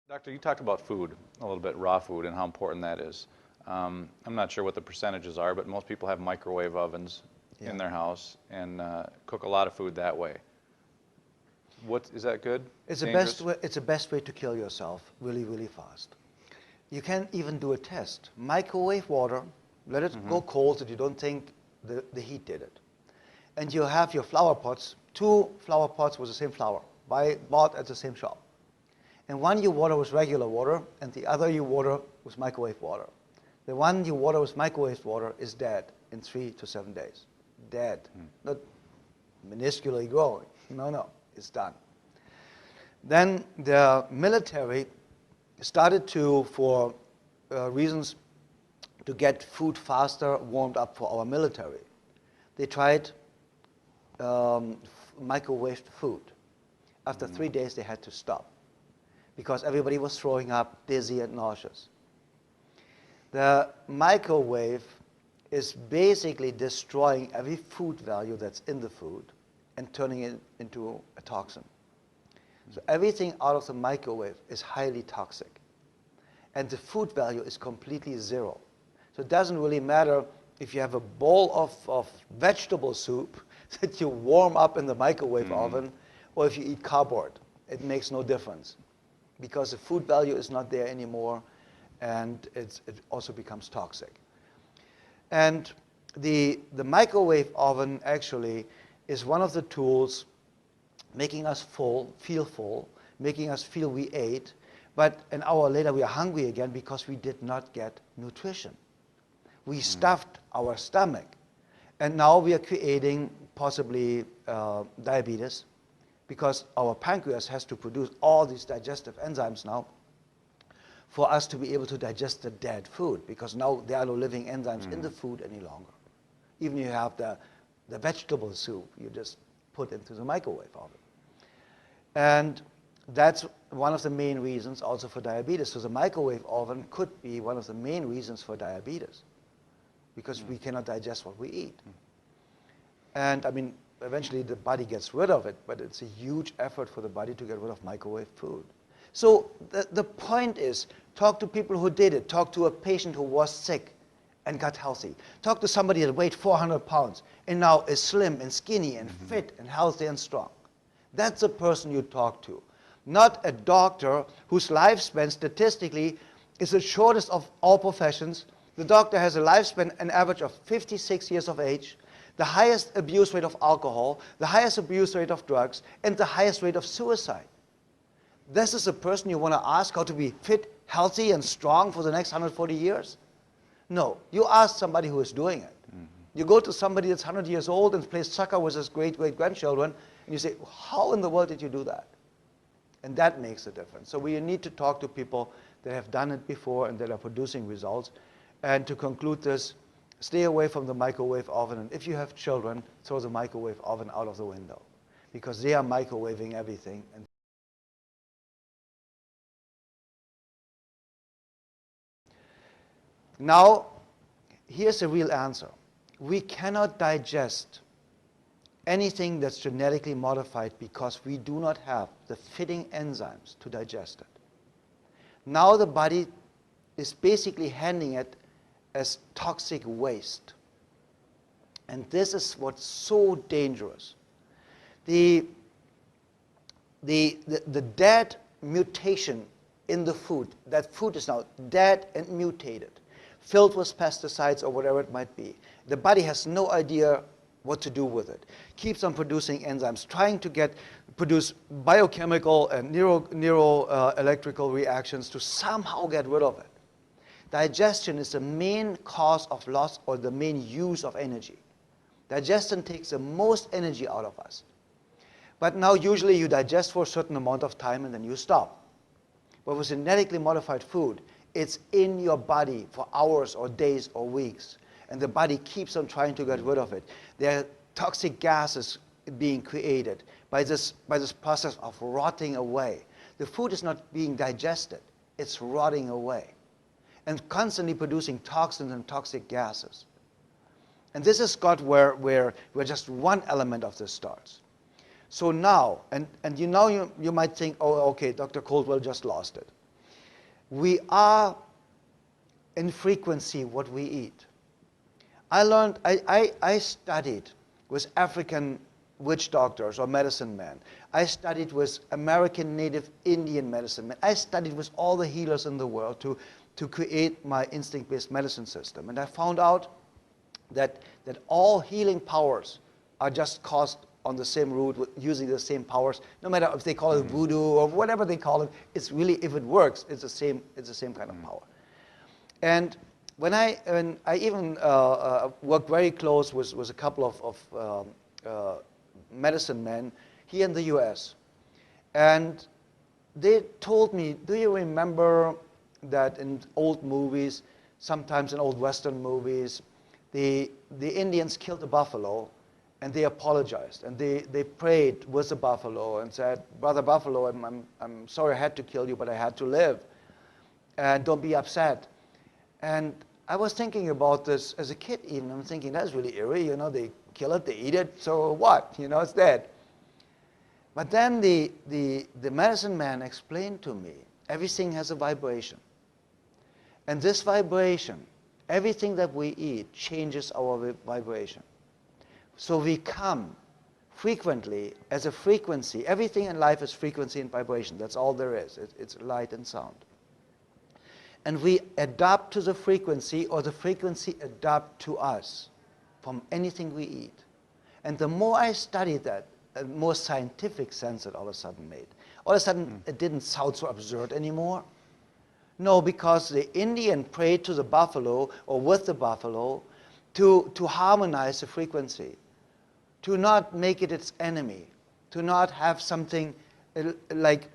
Doctor, you talked about food a little bit, raw food, and how important that is. I'm not sure what the percentages are, but most people have microwave ovens in their house and cook a lot of food that way. Is that good? It's the best way to kill yourself really, really fast. You can even do a test. Microwave water, let it go cold so you don't think the heat did it. And you have your flower pots, 2 flower pots with the same flower, bought at the same shop. And one you water with regular water, and the other you water with microwave water. The one you water with microwave water is dead in 3 to 7 days. Dead. Not minusculely growing. No, it's done. Then the military started to, for reasons to get food faster warmed up for our military, they tried microwaved food. After 3 days, they had to stop because everybody was throwing up, dizzy and nauseous. The microwave is basically destroying every food value that's in the food and turning it into a toxin. So everything out of the microwave is highly toxic. And the food value is completely zero. So it doesn't really matter if you have a bowl of vegetable soup that you warm up in the microwave oven, or if you eat cardboard. It makes no difference because the food value is not there anymore, and it also becomes toxic. And the microwave oven actually is one of the tools making us feel full, making us feel we ate, but an hour later we are hungry again because we did not get nutrition. We stuffed our stomach, and now we are creating possibly diabetes because our pancreas has to produce all these digestive enzymes now for us to be able to digest the dead food, because now there are no living enzymes in the food any longer. Even if you have the vegetable soup, you just put into the microwave oven. And that's one of the main reasons also for diabetes. So the microwave oven could be one of the main reasons for diabetes, because we cannot digest what we eat. And I mean, eventually the body gets rid of it, but it's a huge effort for the body to get rid of microwave food. So the point is, talk to people who did it. Talk to a patient who was sick and got healthy. Talk to somebody that weighed 400 pounds and now is slim and skinny and fit and healthy and strong. That's the person you talk to, not a doctor whose lifespan statistically is the shortest of all professions. The doctor has a lifespan, an average of 56 years of age, the highest abuse rate of alcohol, the highest abuse rate of drugs, and the highest rate of suicide. This is a person you want to ask how to be fit, healthy, and strong for the next 140 years? No. You ask somebody who is doing it. You go to somebody that's 100 years old and plays soccer with his great-great-grandchildren, and you say, how in the world did you do that? And that makes a difference. So we need to talk to people that have done it before and that are producing results. And to conclude this, stay away from the microwave oven. And if you have children, throw the microwave oven out of the window, because they are microwaving everything. And now, here's the real answer. We cannot digest anything that's genetically modified because we do not have the fitting enzymes to digest it. Now the body is basically handling it as toxic waste. And this is what's so dangerous. The dead mutation in the food, that food is now dead and mutated, filled with pesticides or whatever it might be. The body has no idea what to do with it. Keeps on producing enzymes, trying to produce biochemical and neuroelectrical reactions to somehow get rid of it. Digestion is the main cause of loss or the main use of energy. Digestion takes the most energy out of us. But now usually you digest for a certain amount of time and then you stop. But with genetically modified food, it's in your body for hours or days or weeks. And the body keeps on trying to get rid of it. There are toxic gases being created by this process of rotting away. The food is not being digested. It's rotting away and constantly producing toxins and toxic gases. And this is got where just one element of this starts. So now, and you know, you might think, oh, okay, Dr. Coldwell just lost it. we are in frequency what we eat. I studied with African witch doctors or medicine men. I studied with American Native Indian medicine men. I studied with all the healers in the world to create my instinct-based medicine system. And I found out that all healing powers are just caused on the same root using the same powers, no matter if they call it voodoo or whatever they call it. It's really, if it works, it's the same kind of power. And when I even worked very close with a couple of medicine men here in the US, and they told me, do you remember that in old movies, sometimes in old Western movies, the Indians killed a buffalo and they apologized and they prayed with the buffalo and said, Brother Buffalo, I'm sorry I had to kill you, but I had to live, and don't be upset. And I was thinking about this as a kid even. I'm thinking, that's really eerie, you know, they kill it, they eat it, so what? You know, it's dead. But then the medicine man explained to me, everything has a vibration. And this vibration, everything that we eat changes our vibration. So we come frequently as a frequency. Everything in life is frequency and vibration. That's all there is. It's light and sound. And we adapt to the frequency, or the frequency adapt to us from anything we eat. And the more I studied that, the more scientific sense it all of a sudden made. All of a sudden, it didn't sound so absurd anymore. No, because the Indian prayed to the buffalo, or with the buffalo, to harmonize the frequency, to not make it its enemy, to not have something like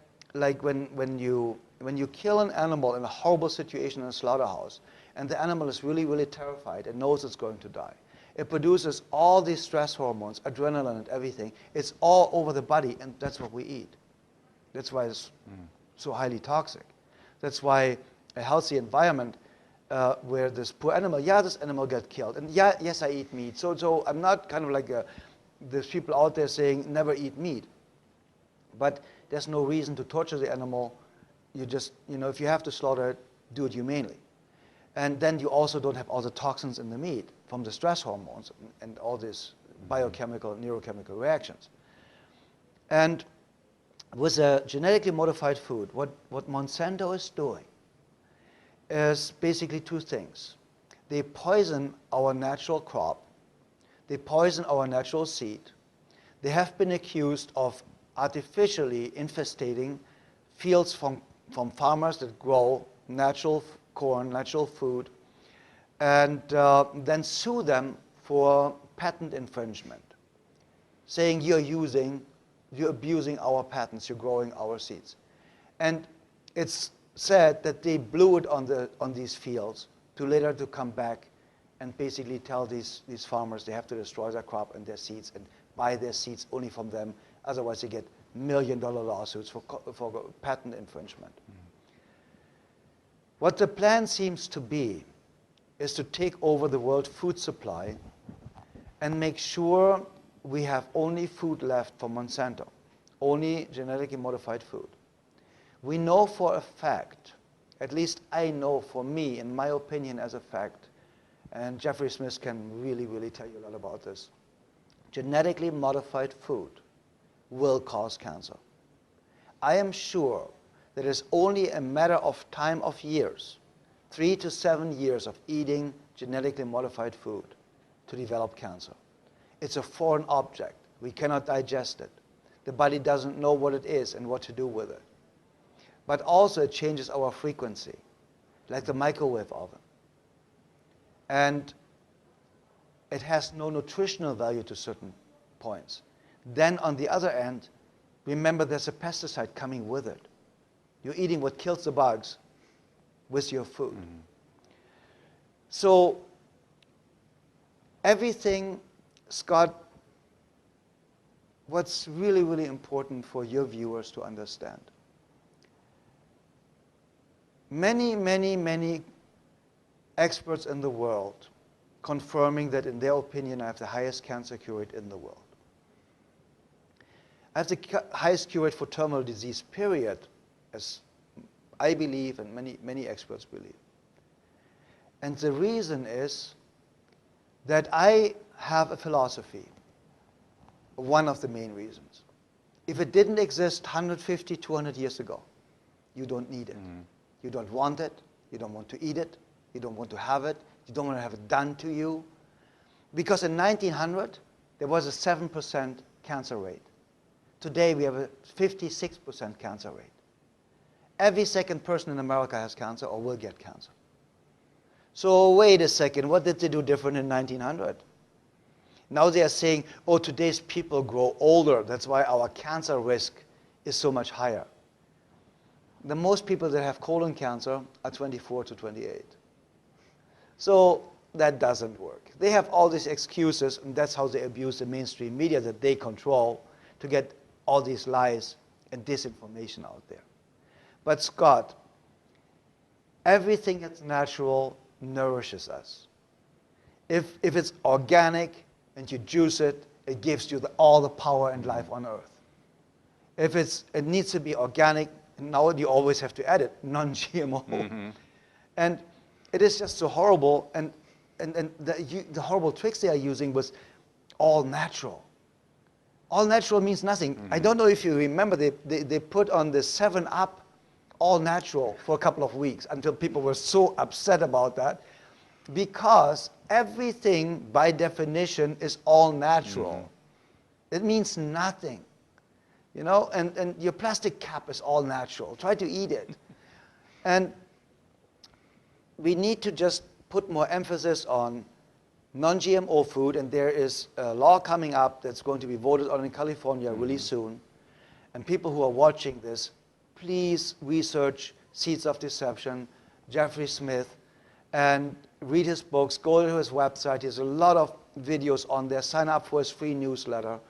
when you kill an animal in a horrible situation in a slaughterhouse, and the animal is really, really terrified and knows it's going to die. It produces all these stress hormones, adrenaline and everything. It's all over the body, and that's what we eat. That's why it's so highly toxic. That's why a healthy environment where this poor animal, this animal got killed, and yes, I eat meat. So I'm not kind of like there's people out there saying never eat meat. But there's no reason to torture the animal. You just, if you have to slaughter it, do it humanely. And then you also don't have all the toxins in the meat from the stress hormones and all these biochemical, neurochemical reactions. And with a genetically modified food, what Monsanto is doing is basically two things. They poison our natural crop. They poison our natural seed. They have been accused of artificially infestating fields from farmers that grow natural corn, natural food, and then sue them for patent infringement, saying you're abusing our patents, you're growing our seeds. And it's said that they blew it on these fields to later to come back and basically tell these farmers they have to destroy their crop and their seeds and buy their seeds only from them, otherwise they get million-dollar lawsuits for patent infringement. What the plan seems to be is to take over the world food supply and make sure we have only food left for Monsanto, only genetically modified food. We know for a fact, at least I know for me, in my opinion as a fact, and Jeffrey Smith can really, really tell you a lot about this, genetically modified food will cause cancer. I am sure that it's only a matter of time of years, 3 to 7 years of eating genetically modified food to develop cancer. It's a foreign object. We cannot digest it. The body doesn't know what it is and what to do with it. But also it changes our frequency, like the microwave oven. And it has no nutritional value to certain points. Then on the other end, remember there's a pesticide coming with it. You're eating what kills the bugs with your food. So everything, Scott, what's really, really important for your viewers to understand. Many, many, many experts in the world confirming that in their opinion I have the highest cancer cure rate in the world. I have the highest cure rate for terminal disease, period, as I believe, and many experts believe. And the reason is that I have a philosophy, one of the main reasons. If it didn't exist 150, 200 years ago, you don't need it. You don't want it. You don't want to eat it. You don't want to have it. You don't want to have it done to you. Because in 1900, there was a 7% cancer rate. Today, we have a 56% cancer rate. Every second person in America has cancer or will get cancer. So wait a second, what did they do different in 1900? Now they are saying, oh, today's people grow older. That's why our cancer risk is so much higher. The most people that have colon cancer are 24 to 28. So that doesn't work. They have all these excuses, and that's how they abuse the mainstream media that they control to get all these lies and disinformation out there. But Scott, everything that's natural nourishes us. If it's organic and you juice it, it gives you all the power and life on earth. If it needs to be organic, now you always have to add it, non-GMO. And it is just so horrible, and the horrible tricks they are using was all natural. All natural means nothing. I don't know if you remember, they put on the 7-Up all natural for a couple of weeks until people were so upset about that, because everything by definition is all natural. It means nothing. You know, and your plastic cap is all natural. Try to eat it. And we need to just put more emphasis on non-GMO food, and there is a law coming up that's going to be voted on in California really soon. And people who are watching this, please research Seeds of Deception, Jeffrey Smith, and read his books, go to his website. He has a lot of videos on there. Sign up for his free newsletter.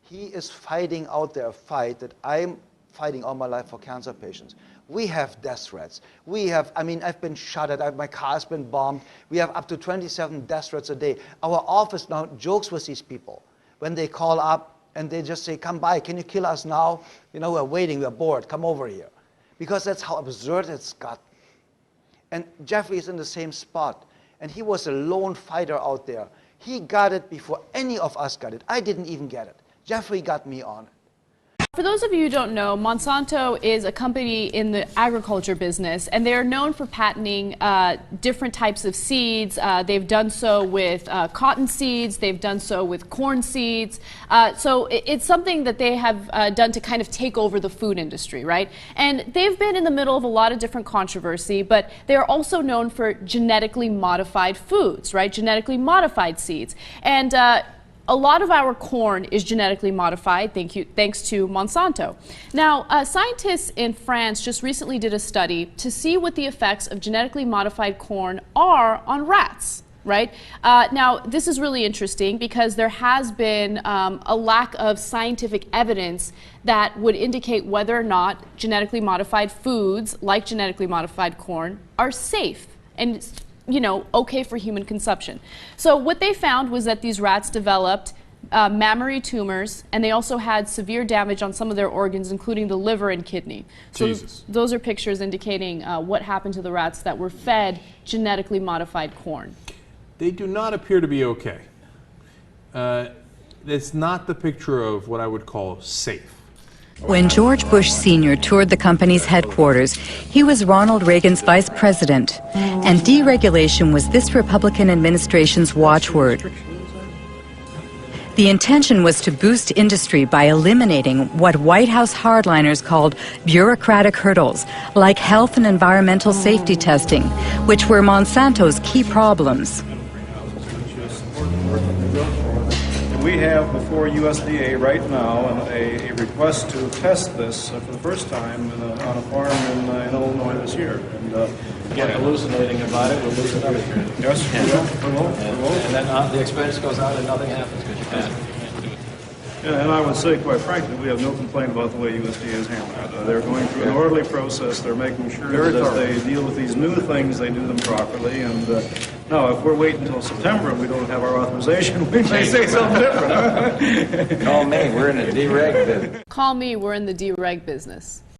He is fighting out there a fight that I'm fighting all my life for cancer patients. We have death threats. We have, I mean, I've been shot at, my car has been bombed. We have up to 27 death threats a day. Our office now jokes with these people when they call up and they just say, come by, can you kill us now? You know, we're waiting, we're bored, come over here. Because that's how absurd it's got. And Jeffrey is in the same spot. And he was a lone fighter out there. He got it before any of us got it. I didn't even get it. Jeffrey got me on it. For those of you who don't know, Monsanto is a company in the agriculture business, and they are known for patenting different types of seeds. They've done so with cotton seeds. They've done so with corn seeds. So it's something that they have done to kind of take over the food industry, right? And they've been in the middle of a lot of different controversy, but they're also known for genetically modified foods, right? Genetically modified seeds. And a lot of our corn is genetically modified, thanks to Monsanto. Now, scientists in France just recently did a study to see what the effects of genetically modified corn are on rats, right? Now, this is really interesting because there has been a lack of scientific evidence that would indicate whether or not genetically modified foods, like genetically modified corn, are safe and okay for human consumption. So what they found was that these rats developed mammary tumors, and they also had severe damage on some of their organs, including the liver and kidney. So those are pictures indicating what happened to the rats that were fed genetically modified corn. They do not appear to be okay. It's not the picture of what I would call safe. When George Bush Sr. toured the company's headquarters, he was Ronald Reagan's vice president, and deregulation was this Republican administration's watchword. The intention was to boost industry by eliminating what White House hardliners called bureaucratic hurdles, like health and environmental safety testing, which were Monsanto's key problems. We have before USDA right now a request to test this for the first time on a farm in Illinois this year. And Get hallucinating about it, we'll lose it everything. yes, we will. And then the expense goes out and nothing happens because you can't do it. Yeah, and I would say, quite frankly, we have no complaint about the way USDA is handling it. They're going through an orderly process. They're making sure that as they deal with these new things, they do them properly. And now, if we're waiting until September and we don't have our authorization, we may say something different. Call me, we're in a dereg business. Call me, we're in the dereg business.